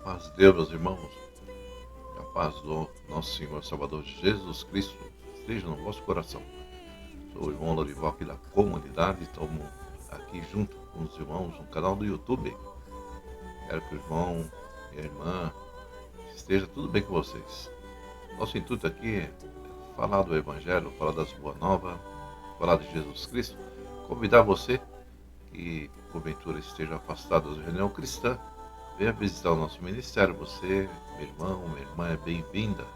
Paz de Deus, meus irmãos, a paz do nosso Senhor Salvador Jesus Cristo esteja no vosso coração. Sou o irmão Lorival aqui da comunidade, estamos aqui junto com os irmãos no canal do YouTube. Quero que o irmão e a irmã esteja tudo bem com vocês. Nosso intuito aqui é falar do Evangelho, falar das boas novas, falar de Jesus Cristo, convidar você que porventura esteja afastado da reunião cristã, venha visitar o nosso ministério. Você, meu irmão, minha irmã, é bem-vinda.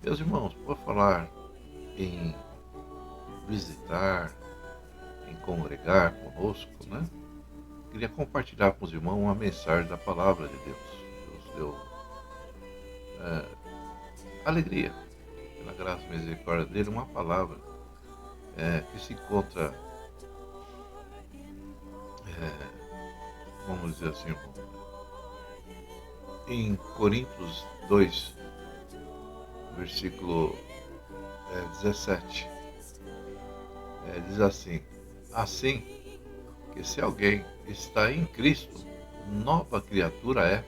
Meus irmãos, por falar em visitar, em congregar conosco, né? Queria compartilhar com os irmãos uma mensagem da palavra de Deus. Deus deu alegria, pela graça e misericórdia dele, uma palavra que se encontra, vamos dizer assim, em Coríntios 2, versículo 17, diz assim que se alguém está em Cristo, nova criatura é,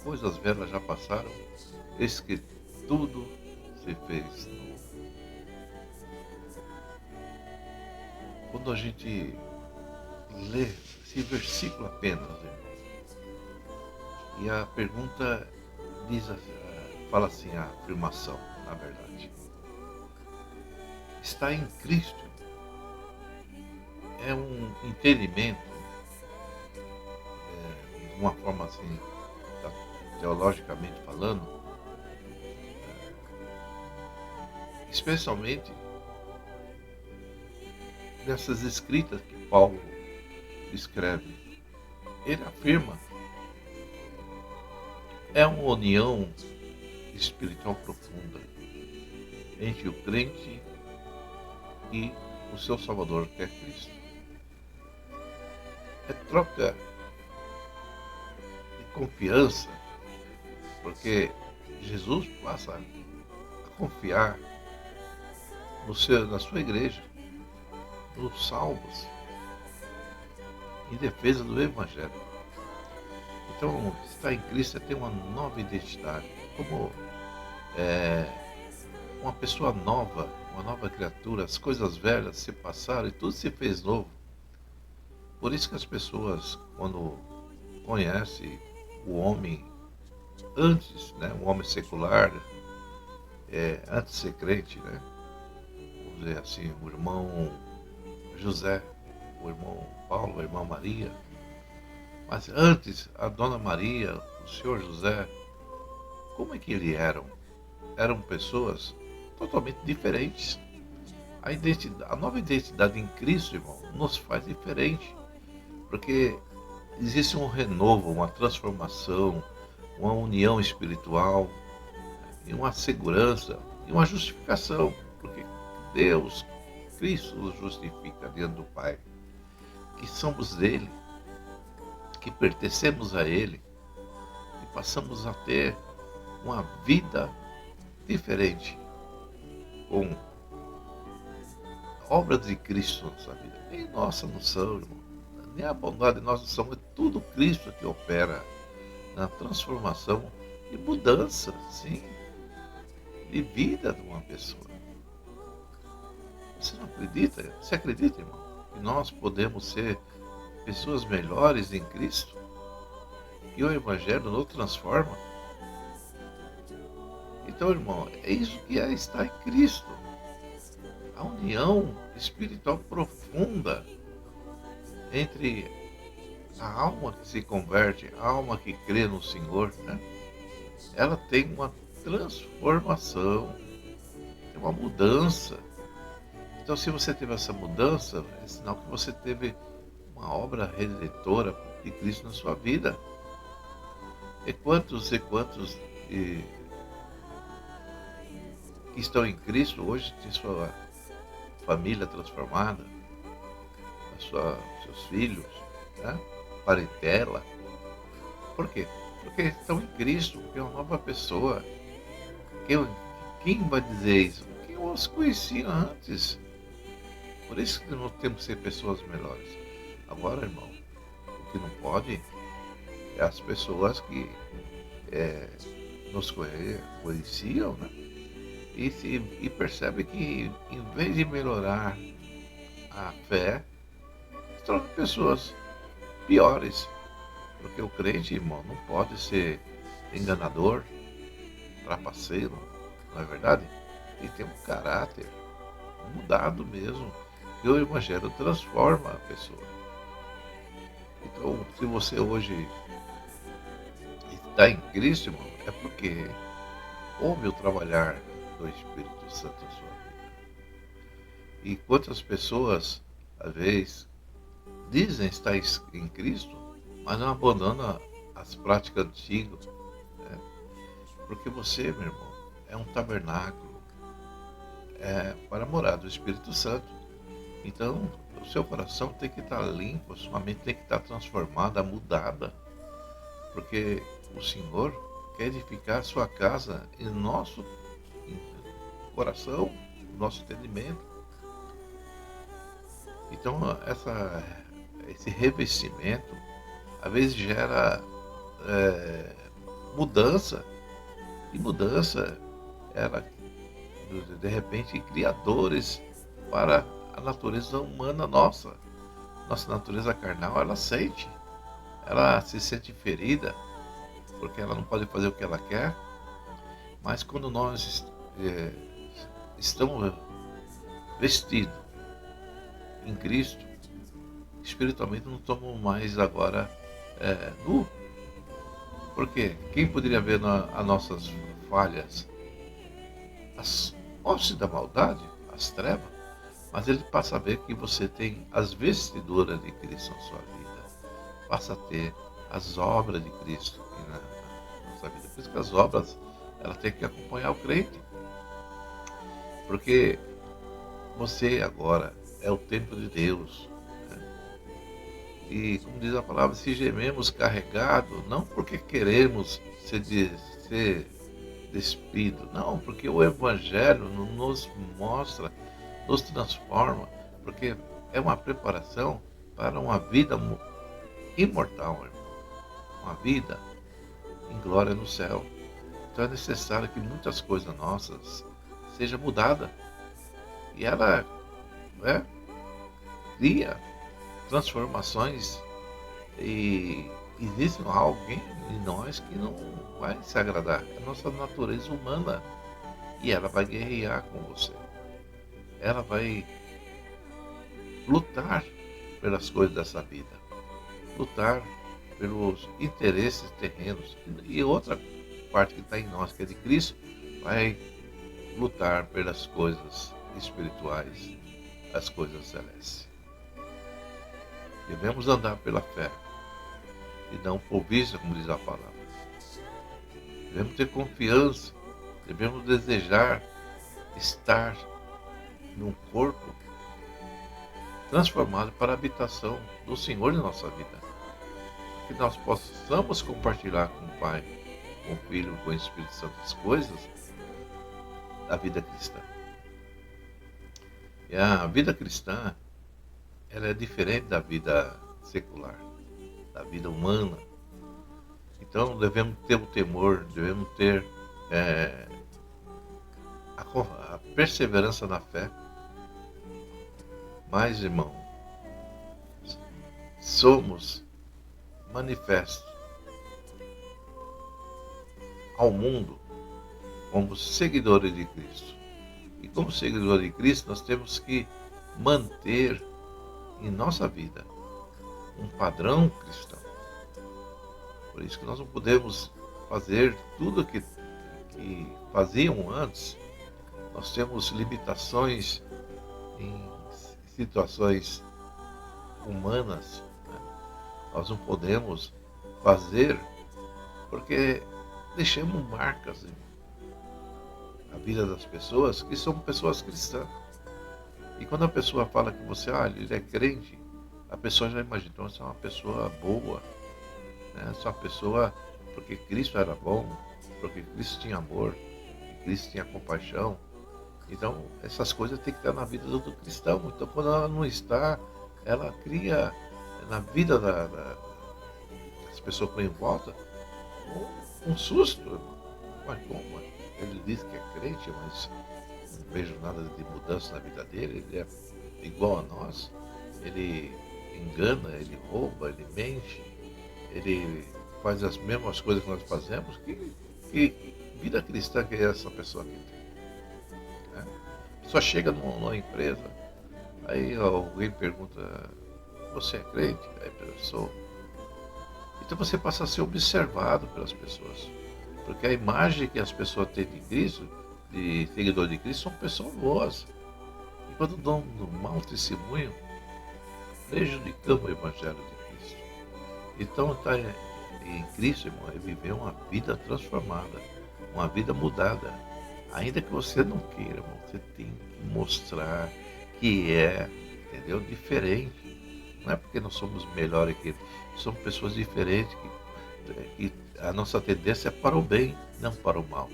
coisas velhas já passaram, eis que tudo se fez novo. Quando a gente lê esse versículo apenas, e a pergunta fala assim, a afirmação, na verdade. Está em Cristo é um entendimento, de uma forma assim, teologicamente falando, especialmente nessas escritas que Paulo escreve. Ele afirma é uma união espiritual profunda entre o crente e o seu Salvador, que é Cristo. É troca de confiança, porque Jesus passa a confiar na sua igreja, nos salvos, em defesa do Evangelho. Então, estar em Cristo é ter uma nova identidade, como uma pessoa nova, uma nova criatura. As coisas velhas se passaram e tudo se fez novo. Por isso que as pessoas, quando conhecem o homem antes, né, o homem secular, antes de ser crente, né, vamos dizer assim, o irmão José, o irmão Paulo, a irmã Maria, mas antes, a Dona Maria, o Senhor José, como é que eles eram? Eram pessoas totalmente diferentes. A nova identidade em Cristo, irmão, nos faz diferente. Porque existe um renovo, uma transformação, uma união espiritual, e uma segurança, e uma justificação. Porque Deus, Cristo nos justifica diante do Pai. Que somos dele, que pertencemos a ele, e passamos a ter uma vida diferente, com obras de Cristo na nossa vida. Nem nossa não são, irmão, nem a bondade de nós não somos, é tudo Cristo que opera na transformação e mudança, sim, de vida de uma pessoa. Você não acredita? Você acredita, irmão, que nós podemos ser pessoas melhores em Cristo? E o Evangelho nos transforma? Então, irmão, é isso que é estar em Cristo. A união espiritual profunda entre a alma que se converte, a alma que crê no Senhor, né? Ela tem uma transformação, tem uma mudança. Então, se você teve essa mudança, é sinal que você teve uma obra redentora de Cristo na sua vida. E quantos que estão em Cristo hoje têm sua família transformada, seus filhos, né? Parentela. Por quê? Porque estão em Cristo, porque é uma nova pessoa. Quem vai dizer isso? Quem os conhecia antes. Por isso que nós temos que ser pessoas melhores. Agora, irmão, o que não pode as pessoas que é, nos conheciam, né? E percebe que em vez de melhorar a fé, se tornam pessoas piores. Porque o crente, irmão, não pode ser enganador, trapaceiro, não é verdade? E tem um caráter mudado mesmo, que o Evangelho transforma a pessoa. Então, se você hoje está em Cristo, irmão, é porque houve o trabalhar do Espírito Santo na sua vida. E quantas pessoas, às vezes, dizem estar em Cristo, mas não abandonam as práticas antigas, né? Porque você, meu irmão, é um tabernáculo para morar do Espírito Santo. Então, o seu coração tem que estar limpo, a sua mente tem que estar transformada, mudada, porque o Senhor quer edificar a sua casa em nosso coração, no nosso entendimento. Então, esse revestimento, às vezes gera mudança, e mudança era, de repente, criadores para a natureza humana nossa. Nossa natureza carnal, ela se sente ferida, porque ela não pode fazer o que ela quer, mas quando nós estamos vestidos em Cristo, espiritualmente não estamos mais agora nu. Porque quem poderia ver as nossas falhas, as hostes da maldade, as trevas, mas ele passa a ver que você tem as vestiduras de Cristo na sua vida, passa a ter as obras de Cristo na nossa vida. Por isso que as obras, ela tem que acompanhar o crente, porque você agora é o templo de Deus, né? E como diz a palavra, se gememos carregado, não porque queremos ser despido, não, porque o Evangelho nos mostra, nos transforma, porque é uma preparação para uma vida imortal, irmão. Uma vida em glória no céu. Então é necessário que muitas coisas nossas sejam mudadas. E ela cria transformações, e existe alguém em nós que não vai se agradar. É a nossa natureza humana. E ela vai guerrear com você. Ela vai lutar pelas coisas dessa vida. Lutar pelos interesses terrenos. E outra parte que está em nós, que é de Cristo, vai lutar pelas coisas espirituais, as coisas celestes. Devemos andar pela fé e não por vista, como diz a palavra. Devemos ter confiança, devemos desejar estar num corpo transformado para a habitação do Senhor em nossa vida. Que nós possamos compartilhar com o Pai, com o Filho, com o Espírito Santo as coisas da vida cristã. E a vida cristã, ela é diferente da vida secular, da vida humana. Então devemos ter o temor, devemos ter a perseverança na fé. Mas, irmão, somos manifestos ao mundo como seguidores de Cristo. E como seguidores de Cristo, nós temos que manter em nossa vida um padrão cristão. Por isso que nós não podemos fazer tudo que faziam antes. Nós temos limitações em situações humanas, né? Nós não podemos fazer porque deixamos marcas na vida das pessoas que são pessoas cristãs. E quando a pessoa fala que você, ele é crente, a pessoa já imagina, então você é uma pessoa boa, né? Essa pessoa, porque Cristo era bom, porque Cristo tinha amor, Cristo tinha compaixão. Então, essas coisas têm que estar na vida do cristão. Então, quando ela não está, ela cria na vida das pessoas que estão em volta, um susto, irmão. Mas como? Ele diz que é crente, mas não vejo nada de mudança na vida dele, ele é igual a nós, ele engana, ele rouba, ele mente, ele faz as mesmas coisas que nós fazemos. Que vida cristã que é essa pessoa que tem? Né? Só chega numa empresa, aí alguém pergunta, você é crente? Aí eu sou. Então você passa a ser observado pelas pessoas. Porque a imagem que as pessoas têm de Cristo, de seguidor de Cristo, são pessoas boas. E quando dão um mau testemunho, prejudicamos o Evangelho de Cristo. Então estar em Cristo, irmão, é viver uma vida transformada, uma vida mudada. Ainda que você não queira, irmão, você tem que mostrar que é, entendeu? Diferente. Não é porque nós somos melhores que ele, somos pessoas diferentes, que a nossa tendência é para o bem, não para o mal.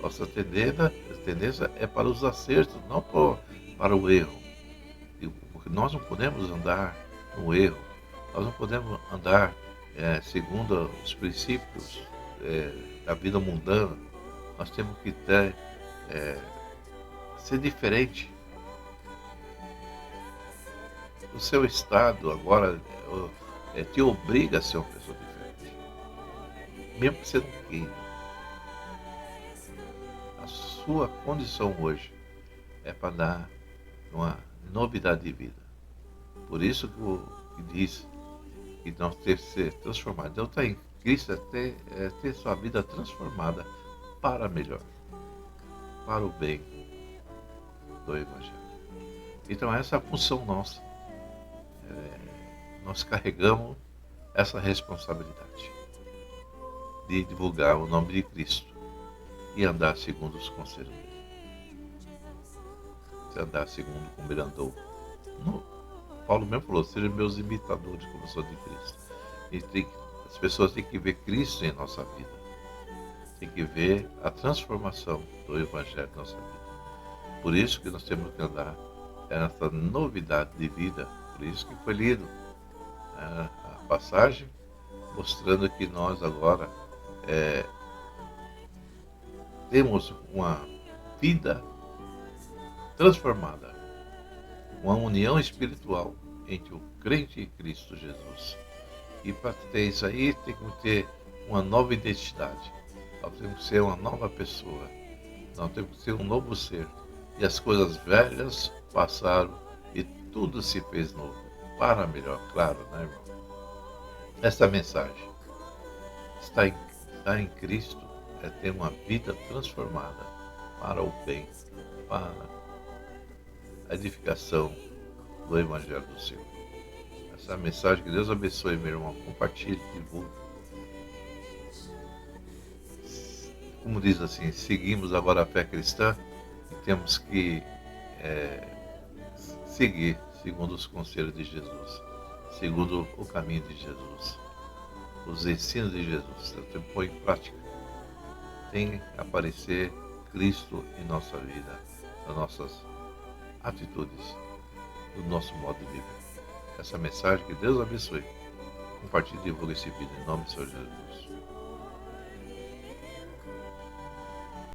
Nossa tendência é para os acertos, não para o erro. Porque nós não podemos andar no erro, nós não podemos andar segundo os princípios da vida mundana. Nós temos que ser diferente. O seu estado agora te obriga a ser uma pessoa diferente. Mesmo que você não queira. A sua condição hoje é para dar uma novidade de vida. Por isso que diz que nós temos que ser transformados. Então está em Cristo ter sua vida transformada para melhor, para o bem do Evangelho. Então essa é a função nossa. Nós carregamos essa responsabilidade de divulgar o nome de Cristo e andar segundo os conselhos dele. Se andar segundo como ele andou. Paulo mesmo falou, sejam meus imitadores como eu sou de Cristo. As pessoas têm que ver Cristo em nossa vida. Tem que ver a transformação do Evangelho em nossa vida. Por isso que nós temos que andar nessa novidade de vida. Por isso que foi lido a passagem mostrando que nós agora temos uma vida transformada, uma união espiritual entre o crente e Cristo Jesus. E para ter isso aí, tem que ter uma nova identidade. Nós temos que ser uma nova pessoa. Nós temos que ser um novo ser. E as coisas velhas passaram e tudo se fez novo. Para melhor, claro, né, irmão? Essa mensagem, estar em Cristo, é ter uma vida transformada para o bem, para a edificação do Evangelho do Senhor. Essa mensagem, que Deus abençoe, meu irmão. Compartilhe, divulgue. Como diz assim, seguimos agora a fé cristã e temos que seguir segundo os conselhos de Jesus, segundo o caminho de Jesus, os ensinos de Jesus. Temos que pôr em prática. Tem que aparecer Cristo em nossa vida, nas nossas atitudes, no nosso modo de viver. Essa mensagem, que Deus abençoe. Compartilhe e divulgue esse vídeo em nome do Senhor Jesus.